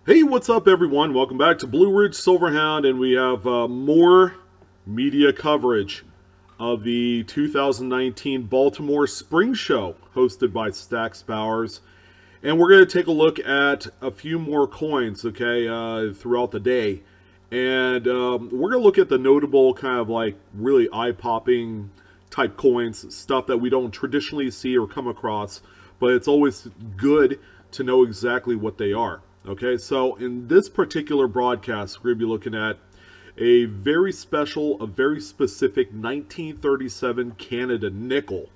Hey, what's up, everyone? Welcome back to Blue Ridge Silverhound, and we have more media coverage of the 2019 Baltimore Spring Show, hosted by Stack's Bowers. And we're going to take a look at a few more coins, okay, throughout the day. And we're going to look at the notable kind of like really eye-popping type coins, stuff that we don't traditionally see or come across, but it's always good to know exactly what they are. Okay, so in this particular broadcast, we're going to be looking at a very special, a very specific 1937 Canada nickel.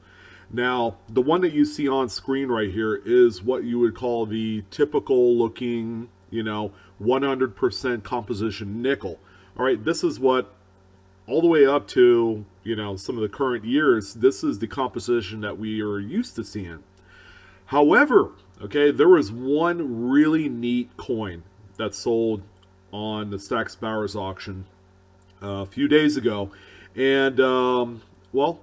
Now, the one that you see on screen right here is what you would call the typical looking, 100% composition nickel. All right, this is what, all the way up to, some of the current years, this is the composition that we are used to seeing. However, okay, there was one really neat coin that sold on the Stack's Bowers auction a few days ago. And, well,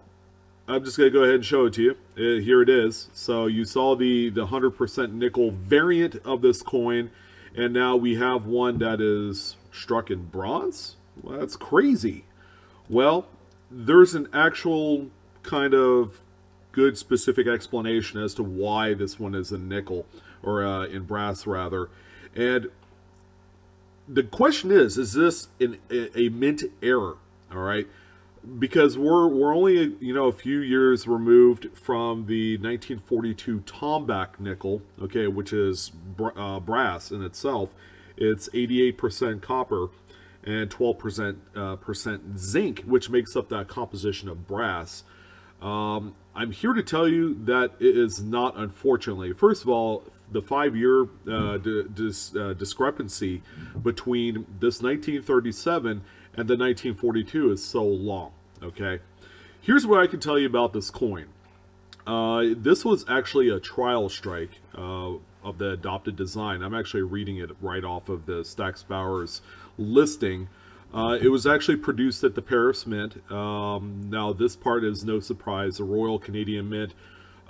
I'm just going to go ahead and show it to you. Here it is. So you saw the 100% nickel variant of this coin. And now we have one that is struck in bronze? Well, that's crazy. Well, there's an actual kind of good specific explanation as to why this one is in nickel, or in brass rather. And the question is this a mint error? All right, because we're only a few years removed from the 1942 Tomback nickel, okay, which is brass in itself. It's 88% copper and 12% zinc, which makes up that composition of brass. I'm here to tell you that it is not, unfortunately. First of all, the 5-year discrepancy between this 1937 and the 1942 is so long, okay? Here's what I can tell you about this coin. This was actually a trial strike of the adopted design. I'm actually reading it right off of the Stack's Bowers listing. It was actually produced at the Paris Mint. Now, this part is no surprise. The Royal Canadian Mint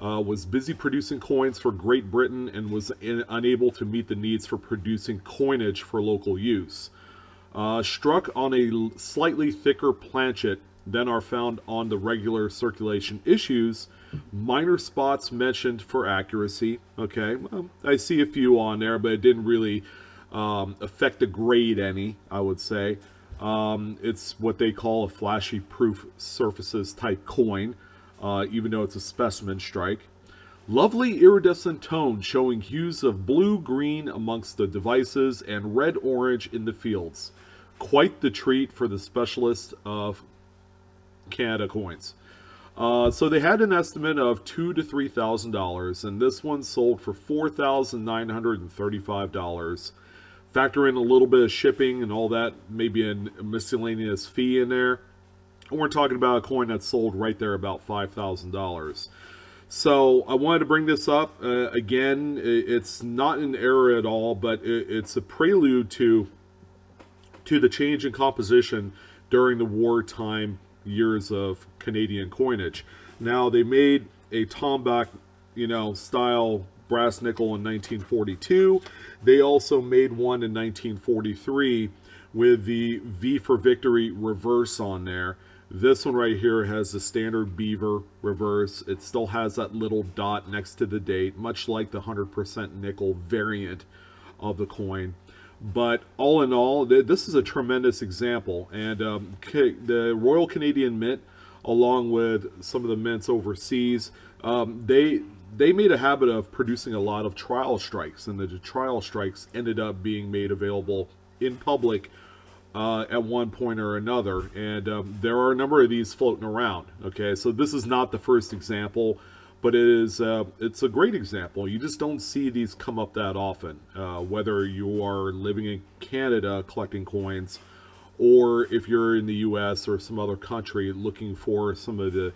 was busy producing coins for Great Britain and was unable to meet the needs for producing coinage for local use. Struck on a slightly thicker planchet than are found on the regular circulation issues, minor spots mentioned for accuracy. Okay, well, I see a few on there, but it didn't really affect the grade any, I would say. It's what they call a flashy proof surfaces type coin, even though it's a specimen strike. Lovely iridescent tone showing hues of blue-green amongst the devices and red-orange in the fields. Quite the treat for the specialist of Canada coins. So they had an estimate of $2,000 to $3,000, and this one sold for $4,935. Factor in a little bit of shipping and all that, maybe a miscellaneous fee in there. And we're talking about a coin that sold right there about $5,000. So I wanted to bring this up. Again, it's not an error at all, but it's a prelude to the change in composition during the wartime years of Canadian coinage. Now, they made a Tomback, style brass nickel in 1942. They also made one in 1943 with the V for Victory reverse on there. This one right here has the standard beaver reverse. It still has that little dot next to the date, much like the 100% nickel variant of the coin. But all in all, this is a tremendous example. And the Royal Canadian Mint, along with some of the mints overseas, they made a habit of producing a lot of trial strikes, and the trial strikes ended up being made available in public at one point or another. And there are a number of these floating around. Okay, so this is not the first example, but it's a great example. You just don't see these come up that often, whether you are living in Canada collecting coins, or if you're in the US or some other country looking for some of the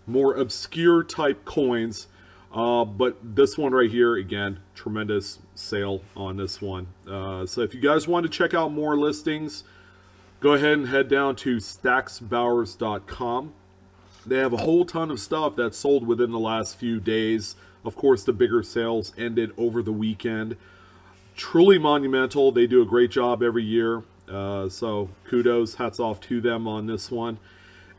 more obscure type coins. But this one right here, again, tremendous sale on this one. So if you guys want to check out more listings, go ahead and head down to stacksbowers.com. They have a whole ton of stuff that sold within the last few days. Of course, the bigger sales ended over the weekend. truly monumental. They do a great job every year. So kudos, hats off to them on this one.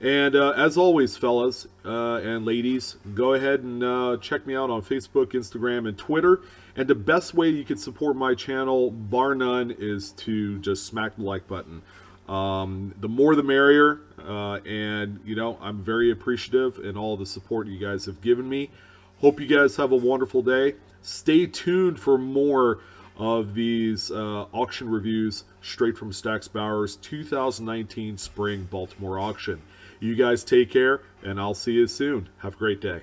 And as always, fellas and ladies, go ahead and check me out on Facebook, Instagram, and Twitter. And the best way you can support my channel, bar none, is to just smack the like button. The more the merrier. And, you know, I'm very appreciative in all the support you guys have given me. Hope you guys have a wonderful day. Stay tuned for more of these auction reviews straight from Stack's Bowers 2019 Spring Baltimore Auction. You guys take care, and I'll see you soon. Have a great day.